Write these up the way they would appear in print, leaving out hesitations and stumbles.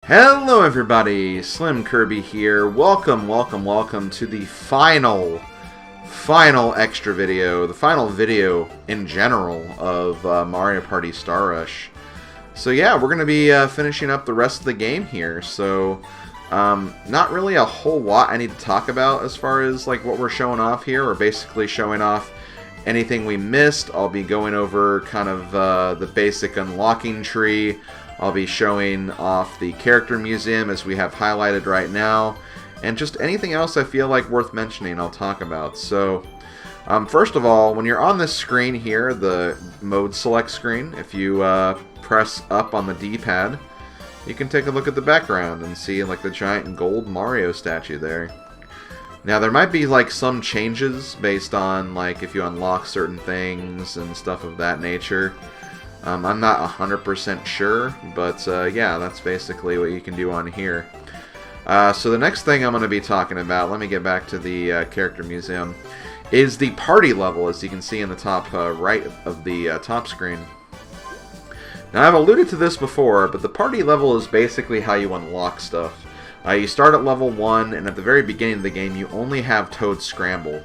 Hello everybody, SlimKirby here. Welcome to the final extra video, the final video in general of Mario Party Star Rush. So yeah, we're going to be finishing up the rest of the game here, so not really a whole lot I need to talk about as far as like what we're showing off here. We're basically showing off anything we missed. I'll be going over kind of the basic unlocking tree. I'll be showing off the character museum as we have highlighted right now, and just anything else I feel like worth mentioning I'll talk about. So first of all, when you're on this screen here, the mode select screen, if you press up on the D-pad, you can take a look at the background and see like the giant gold Mario statue there. Now there might be like some changes based on like if you unlock certain things and stuff of that nature. I'm not 100% sure, but yeah, that's basically what you can do on here. So the next thing I'm going to be talking about, let me get back to the character museum, is the party level, as you can see in the top right of the top screen. Now I've alluded to this before, but the party level is basically how you unlock stuff. You start at level 1, and at the very beginning of the game you only have Toad Scramble.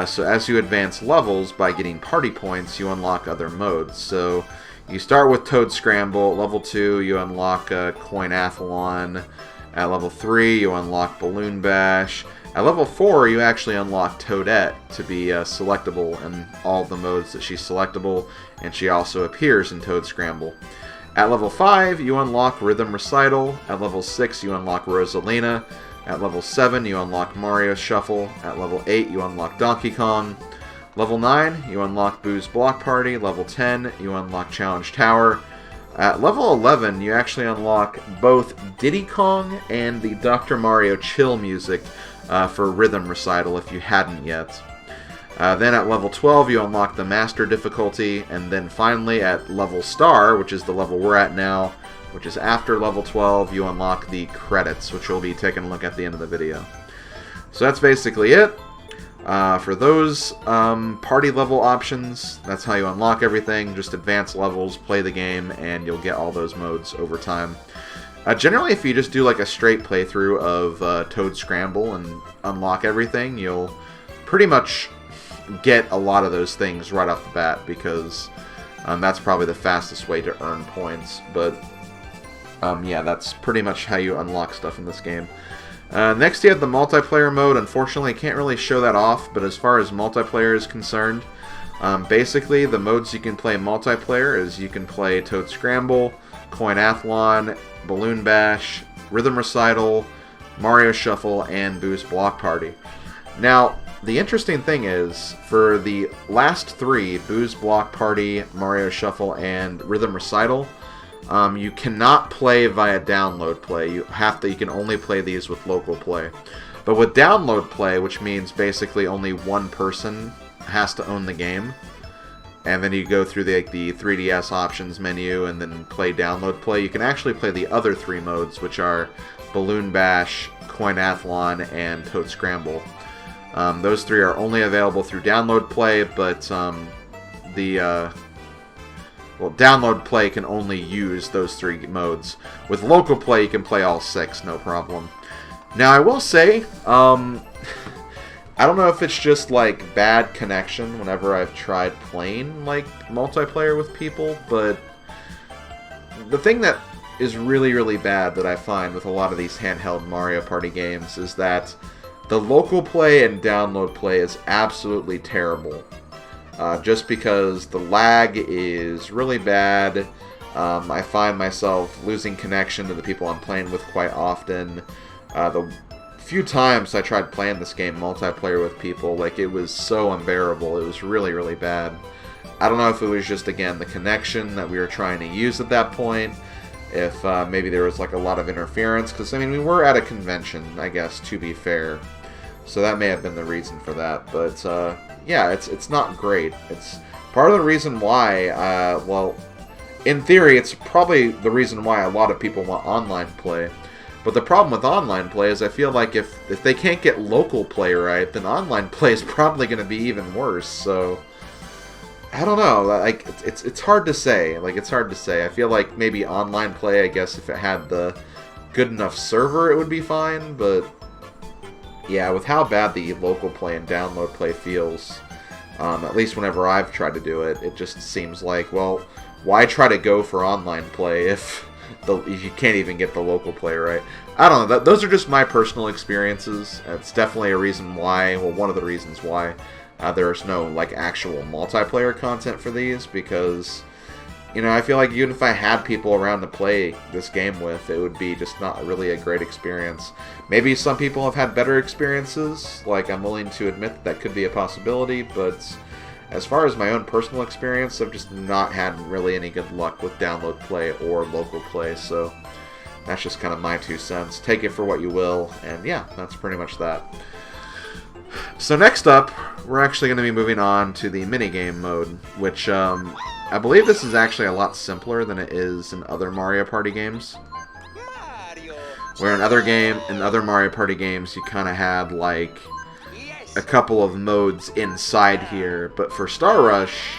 So as you advance levels by getting party points, you unlock other modes. So you start with Toad Scramble. At level 2, you unlock Coin-Athlon. At level 3, you unlock Balloon Bash. At level 4, you actually unlock Toadette to be selectable in all the modes that she's selectable, and she also appears in Toad Scramble. At level 5, you unlock Rhythm Recital. At level 6, you unlock Rosalina. At level 7, you unlock Mario Shuffle. At level 8, you unlock Donkey Kong. Level 9, you unlock Boo's Block Party. Level 10, you unlock Challenge Tower. At level 11, you actually unlock both Diddy Kong and the Dr. Mario Chill music for Rhythm Recital if you hadn't yet. Then at level 12, you unlock the Master difficulty. And then finally at level Star, which is the level we're at now, which is after level 12, you unlock the credits, which we'll be taking a look at the end of the video. So that's basically it. For those party level options, that's how you unlock everything. Just advance levels, play the game, and you'll get all those modes over time. Generally, if you just do like a straight playthrough of Toad Scramble and unlock everything, you'll pretty much get a lot of those things right off the bat, because that's probably the fastest way to earn points. But yeah, that's pretty much how you unlock stuff in this game. Next, you have the multiplayer mode. Unfortunately, I can't really show that off, but as far as multiplayer is concerned, basically the modes you can play multiplayer is you can play Toad Scramble, Coin-Athlon, Balloon Bash, Rhythm Recital, Mario Shuffle, and Boo's Block Party. Now, the interesting thing is, for the last three, Boo's Block Party, Mario Shuffle, and Rhythm Recital, you cannot play via download play. You can only play these with local play. But with download play, which means basically only one person has to own the game, and then you go through the 3DS options menu and then play download play, you can actually play the other three modes, which are Balloon Bash, Coin-Athlon, and Toad Scramble. Those three are only available through download play, but download play can only use those three modes. With local play, you can play all six, no problem. Now, I will say, I don't know if it's just like bad connection whenever I've tried playing like multiplayer with people, but the thing that is really, really bad that I find with a lot of these handheld Mario Party games is that the local play and download play is absolutely terrible. Just because the lag is really bad. I find myself losing connection to the people I'm playing with quite often. The few times I tried playing this game multiplayer with people, like, it was so unbearable. It was really, really bad. I don't know if it was just, again, the connection that we were trying to use at that point, if maybe there was like a lot of interference, because I mean, we were at a convention, I guess, to be fair, so that may have been the reason for that. But yeah, it's not great. It's part of the reason why, well, in theory, it's probably the reason why a lot of people want online play. But the problem with online play is I feel like if they can't get local play right, then online play is probably going to be even worse. So I don't know. Like, it's hard to say. Like, it's hard to say. I feel like maybe online play, I guess, if it had the good enough server, it would be fine, but yeah, with how bad the local play and download play feels, at least whenever I've tried to do it, it just seems like, well, why try to go for online play if you can't even get the local play right? I don't know. Those are just my personal experiences. It's definitely a reason why, well, one of the reasons why there's no like actual multiplayer content for these, because you know, I feel like even if I had people around to play this game with, it would be just not really a great experience. Maybe some people have had better experiences, like I'm willing to admit that could be a possibility, but as far as my own personal experience, I've just not had really any good luck with download play or local play, so that's just kind of my 2 cents. Take it for what you will, and yeah, that's pretty much that. So next up, we're actually going to be moving on to the minigame mode, which I believe this is actually a lot simpler than it is in other Mario Party games. Where in other Mario Party games, you kind of had like a couple of modes inside here, but for Star Rush,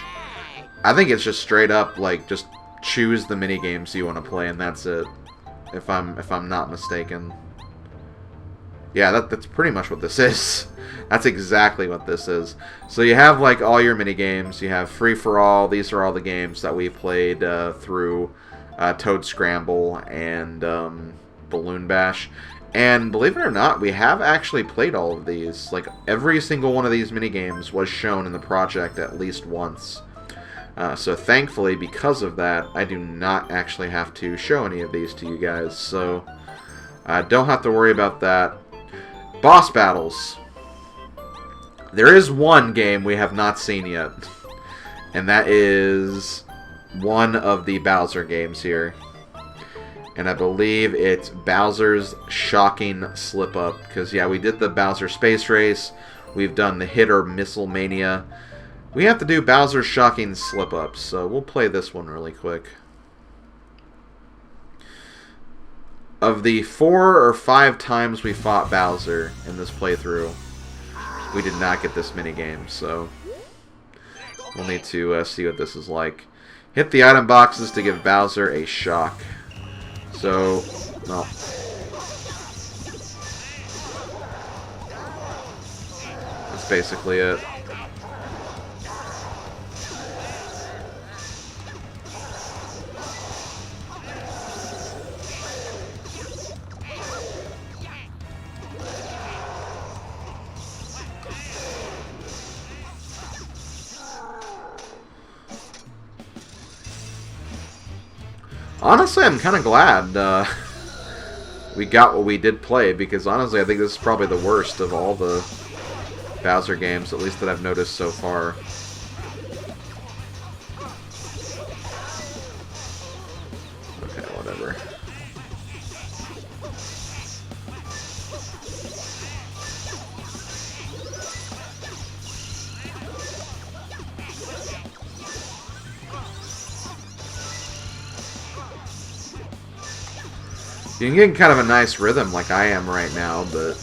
I think it's just straight up like just choose the minigames you want to play, and that's it. If I'm not mistaken. Yeah, that's pretty much what this is. That's exactly what this is. So you have like all your mini games. You have Free for All. These are all the games that we played through Toad Scramble and Balloon Bash. And believe it or not, we have actually played all of these. Like every single one of these mini games was shown in the project at least once. So thankfully, because of that, I do not actually have to show any of these to you guys. So don't have to worry about that. Boss battles. There is one game we have not seen yet, and that is one of the Bowser games here. And I believe it's Bowser's Shocking Slip-Up, because yeah, we did the Bowser Space Race, we've done the Hit or Missile Mania. We have to do Bowser's Shocking Slip-Up, so we'll play this one really quick. Of the 4 or 5 times we fought Bowser in this playthrough, we did not get this minigame, so we'll need to see what this is like. Hit the item boxes to give Bowser a shock. So, well, that's basically it. Honestly, I'm kind of glad we got what we did play, because honestly, I think this is probably the worst of all the Bowser games, at least that I've noticed so far. Okay, whatever. You can get in kind of a nice rhythm like I am right now, but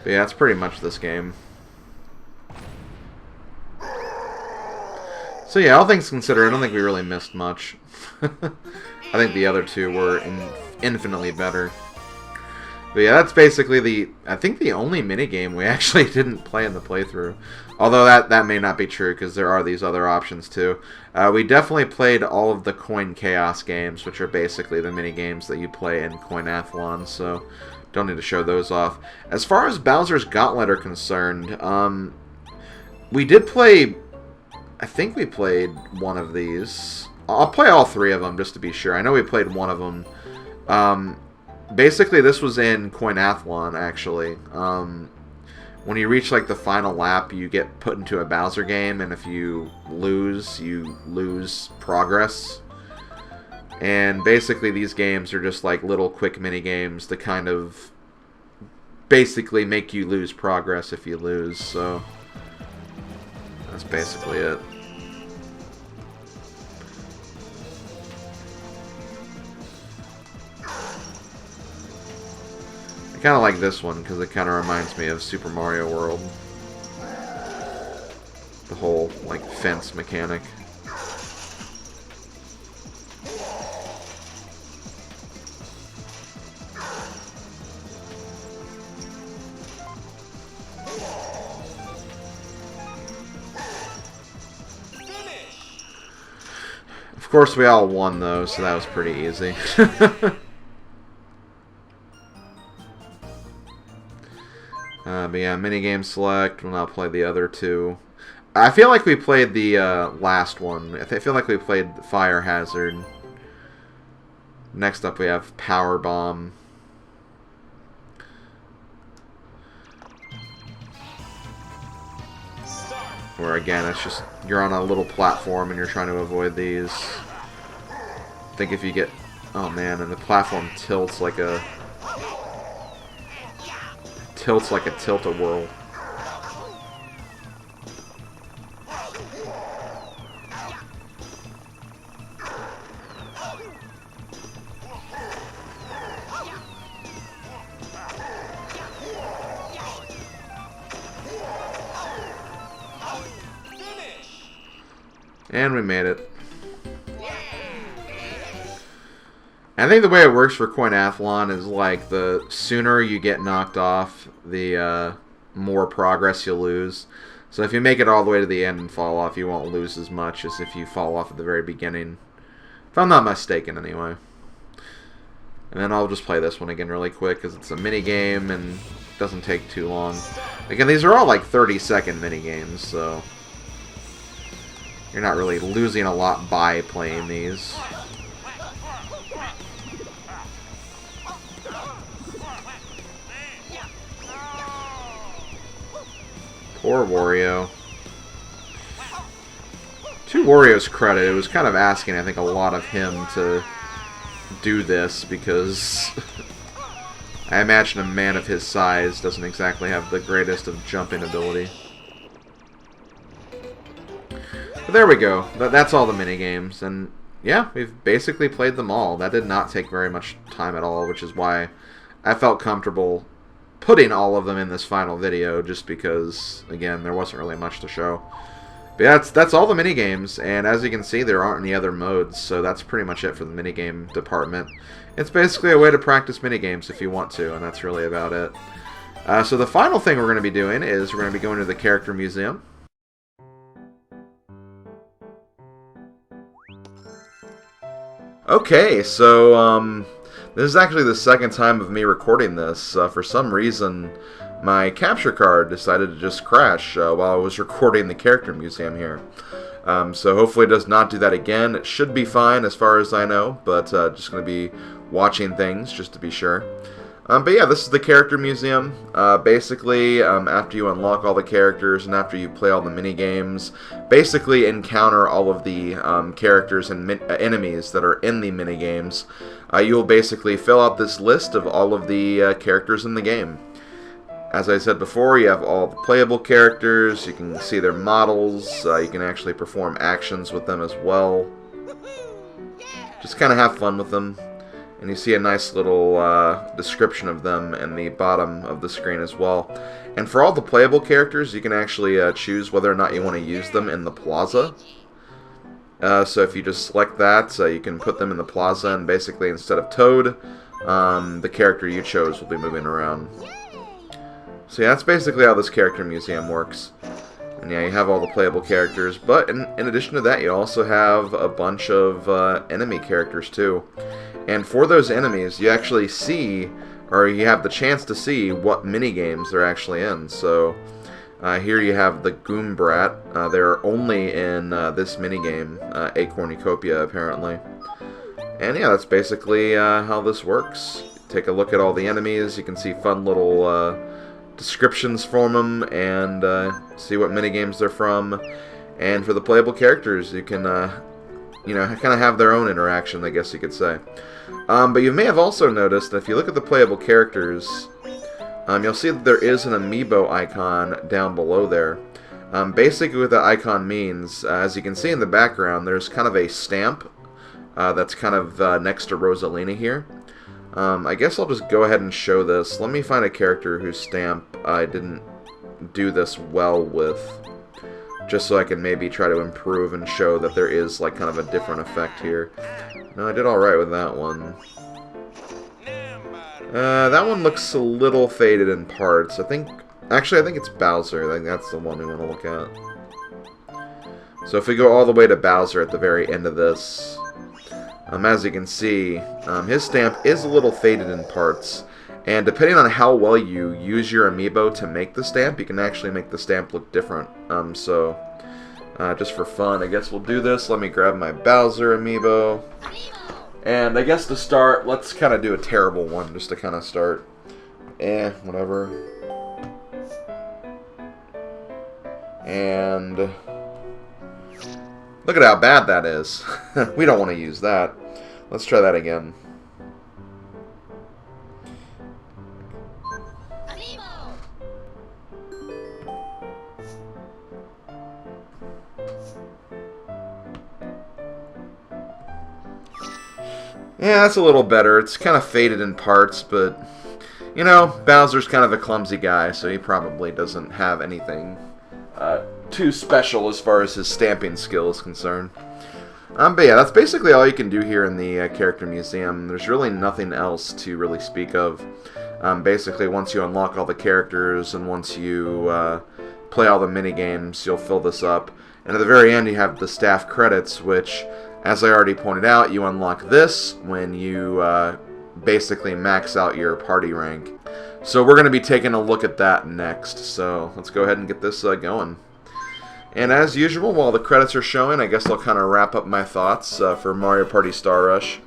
yeah, that's pretty much this game. So yeah, all things considered, I don't think we really missed much. I think the other two were infinitely better. But yeah, that's basically I think the only minigame we actually didn't play in the playthrough. Although that may not be true, because there are these other options too. We definitely played all of the Coin Chaos games, which are basically the minigames that you play in Coinathlon, so don't need to show those off. As far as Bowser's Gauntlet are concerned, we did play, I think we played one of these. I'll play all 3 of them just to be sure. I know we played one of them. Basically, this was in Coinathlon, actually. When you reach like the final lap, you get put into a Bowser game, and if you lose progress. And basically, these games are just like little quick mini games that kind of basically make you lose progress if you lose. So that's basically it. I kind of like this one because it kind of reminds me of Super Mario World. The whole, like, fence mechanic. Of course, we all won, though, so that was pretty easy. But yeah, minigame select. We'll now play the other two. I feel like we played the last one. I feel like we played Fire Hazard. Next up, we have Power Bomb. Where again, it's just you're on a little platform and you're trying to avoid these. I think if you get, oh man, and the platform tilts like a tilt-a-whirl. And we made it. I think the way it works for Coinathlon is like the sooner you get knocked off, the more progress you'll lose. So if you make it all the way to the end and fall off, you won't lose as much as if you fall off at the very beginning. If I'm not mistaken, anyway. And then I'll just play this one again really quick because it's a mini game and it doesn't take too long. Again, these are all like 30-second mini games, so you're not really losing a lot by playing these. Poor Wario. To Wario's credit, it was kind of asking, I think, a lot of him to do this, because I imagine a man of his size doesn't exactly have the greatest of jumping ability. But there we go. That's all the minigames, and yeah, we've basically played them all. That did not take very much time at all, which is why I felt comfortable putting all of them in this final video, just because, again, there wasn't really much to show. But yeah, that's all the minigames, and as you can see, there aren't any other modes, so that's pretty much it for the minigame department. It's basically a way to practice minigames if you want to, and that's really about it. So the final thing we're going to be doing is we're going to be going to the Character Museum. Okay, so this is actually the second time of me recording this. For some reason, my capture card decided to just crash while I was recording the Character Museum here. So hopefully it does not do that again. It should be fine as far as I know, but just going to be watching things just to be sure. But yeah, this is the Character Museum. Basically, after you unlock all the characters and after you play all the mini-games, basically encounter all of the characters and enemies that are in the mini-games, you will basically fill out this list of all of the characters in the game. As I said before, you have all the playable characters, you can see their models, you can actually perform actions with them as well. Just kind of have fun with them. And you see a nice little description of them in the bottom of the screen as well. And for all the playable characters, you can actually choose whether or not you want to use them in the plaza. So if you just select that, you can put them in the plaza, and basically instead of Toad, the character you chose will be moving around. So yeah, that's basically how this Character Museum works. And yeah, you have all the playable characters, but in addition to that, you also have a bunch of enemy characters too. And for those enemies, you actually see, or you have the chance to see, what minigames they're actually in. So here you have the Goom Brat. They're only in this minigame, A Cornucopia, apparently. And yeah, that's basically how this works. Take a look at all the enemies. You can see fun little descriptions from them and see what minigames they're from. And for the playable characters, you can you know, kind of have their own interaction, I guess you could say. But you may have also noticed that if you look at the playable characters, you'll see that there is an amiibo icon down below there. Basically what that icon means, as you can see in the background, there's kind of a stamp that's kind of next to Rosalina here. I guess I'll just go ahead and show this. Let me find a character whose stamp I didn't do this well with, just so I can maybe try to improve and show that there is like kind of a different effect here. No, I did alright with that one. That one looks a little faded in parts. Actually I think it's Bowser. I think that's the one we want to look at. So if we go all the way to Bowser at the very end of this, as you can see, his stamp is a little faded in parts. And depending on how well you use your amiibo to make the stamp, you can actually make the stamp look different. Just for fun, I guess we'll do this. Let me grab my Bowser amiibo. And I guess to start, let's kind of do a terrible one just to kind of start. Whatever. And look at how bad that is. We don't want to use that. Let's try that again. Yeah, that's a little better. It's kind of faded in parts, but, you know, Bowser's kind of a clumsy guy, so he probably doesn't have anything too special as far as his stamping skill is concerned. But yeah, that's basically all you can do here in the Character Museum. There's really nothing else to really speak of. Basically, once you unlock all the characters and once you play all the mini-games, you'll fill this up. And at the very end, you have the staff credits, which, as I already pointed out, you unlock this when you basically max out your party rank. So we're going to be taking a look at that next. So let's go ahead and get this going. And as usual, while the credits are showing, I guess I'll kind of wrap up my thoughts for Mario Party Star Rush.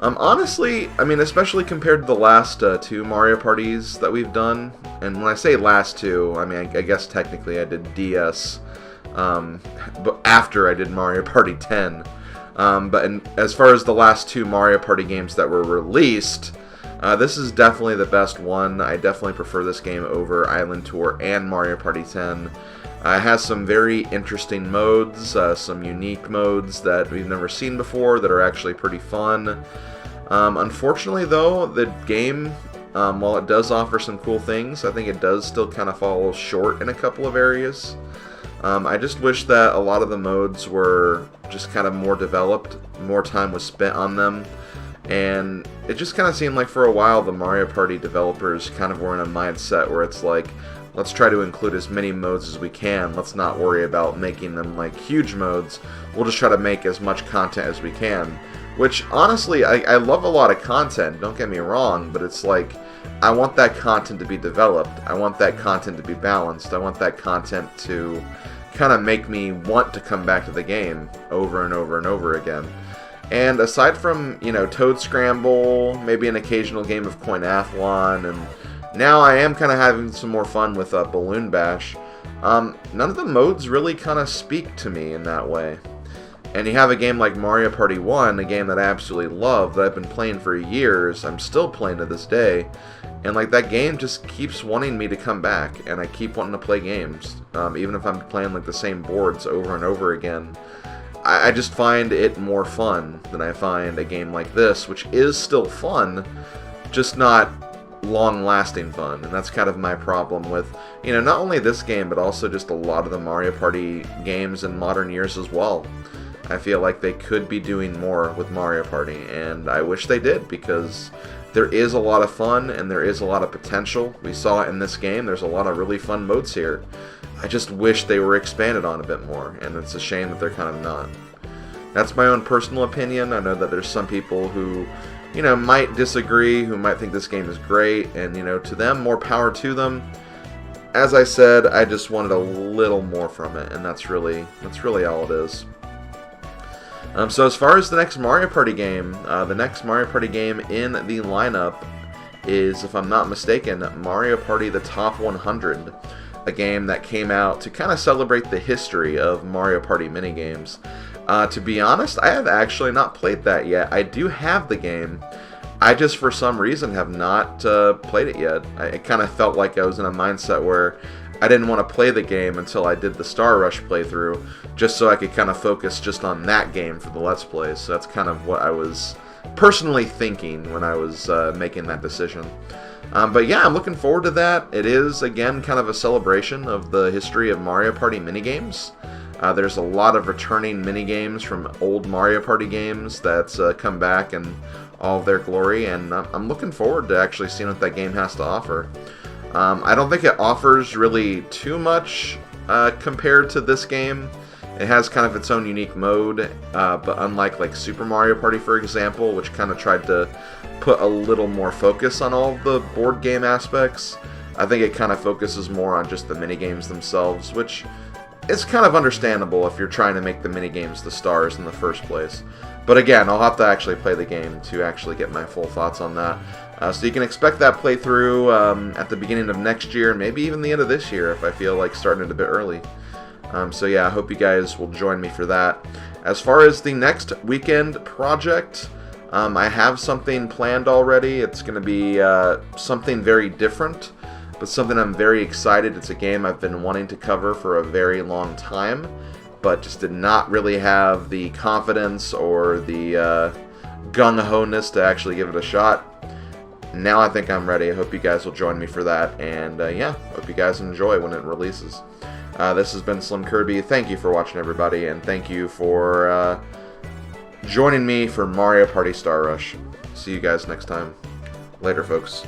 Honestly, I mean, especially compared to the last two Mario Parties that we've done, and when I say last two, I mean, I guess technically I did DS, but after I did Mario Party 10. As far as the last two Mario Party games that were released, this is definitely the best one. I definitely prefer this game over Island Tour and Mario Party 10. It has some very interesting modes, some unique modes that we've never seen before that are actually pretty fun. Unfortunately, though, the game, while it does offer some cool things, I think it does still kind of fall short in a couple of areas. I just wish that a lot of the modes were just kind of more developed, more time was spent on them, and it just kind of seemed like for a while the Mario Party developers kind of were in a mindset where it's like, let's try to include as many modes as we can, let's not worry about making them like huge modes, we'll just try to make as much content as we can. Which, honestly, I love a lot of content, don't get me wrong, but it's like, I want that content to be developed, I want that content to be balanced, I want that content to kind of make me want to come back to the game over and over and over again. And aside from, you know, Toad Scramble, maybe an occasional game of Coinathlon, and now I am kind of having some more fun with Balloon Bash, none of the modes really kind of speak to me in that way. And you have a game like Mario Party 1, a game that I absolutely love, that I've been playing for years, I'm still playing to this day, and like that game just keeps wanting me to come back, and I keep wanting to play games, even if I'm playing like the same boards over and over again. I just find it more fun than I find a game like this, which is still fun, just not long-lasting fun, and that's kind of my problem with, you know, not only this game, but also just a lot of the Mario Party games in modern years as well. I feel like they could be doing more with Mario Party, and I wish they did, because there is a lot of fun, and there is a lot of potential. We saw it in this game, there's a lot of really fun modes here. I just wish they were expanded on a bit more, and it's a shame that they're kind of not. That's my own personal opinion. I know that there's some people who, you know, might disagree, who might think this game is great, and, you know, to them, more power to them. As I said, I just wanted a little more from it, and that's really all it is. So as far as the next Mario Party game, the next Mario Party game in the lineup is, if I'm not mistaken, Mario Party The Top 100, a game that came out to kind of celebrate the history of Mario Party minigames. To be honest, I have actually not played that yet. I do have the game. I just, for some reason, have not played it yet. I kind of felt like I was in a mindset where I didn't want to play the game until I did the Star Rush playthrough, just so I could kind of focus just on that game for the Let's Plays. So that's kind of what I was personally thinking when I was making that decision. But yeah, I'm looking forward to that. It is, again, kind of a celebration of the history of Mario Party minigames. There's a lot of returning minigames from old Mario Party games that's come back in all of their glory, and I'm looking forward to actually seeing what that game has to offer. I don't think it offers really too much compared to this game. It has kind of its own unique mode, but unlike like Super Mario Party, for example, which kind of tried to put a little more focus on all the board game aspects, I think it kind of focuses more on just the minigames themselves, which is kind of understandable if you're trying to make the minigames the stars in the first place. But again, I'll have to actually play the game to actually get my full thoughts on that. So you can expect that playthrough at the beginning of next year, maybe even the end of this year if I feel like starting it a bit early. So yeah, I hope you guys will join me for that. As far as the next weekend project, I have something planned already. It's going to be something very different, but something I'm very excited. It's a game I've been wanting to cover for a very long time, but just did not really have the confidence or the gung-ho-ness to actually give it a shot. Now I think I'm ready. I hope you guys will join me for that, and yeah, hope you guys enjoy when it releases. This has been SlimKirby. Thank you for watching, everybody, and thank you for joining me for Mario Party Star Rush. See you guys next time. Later, folks.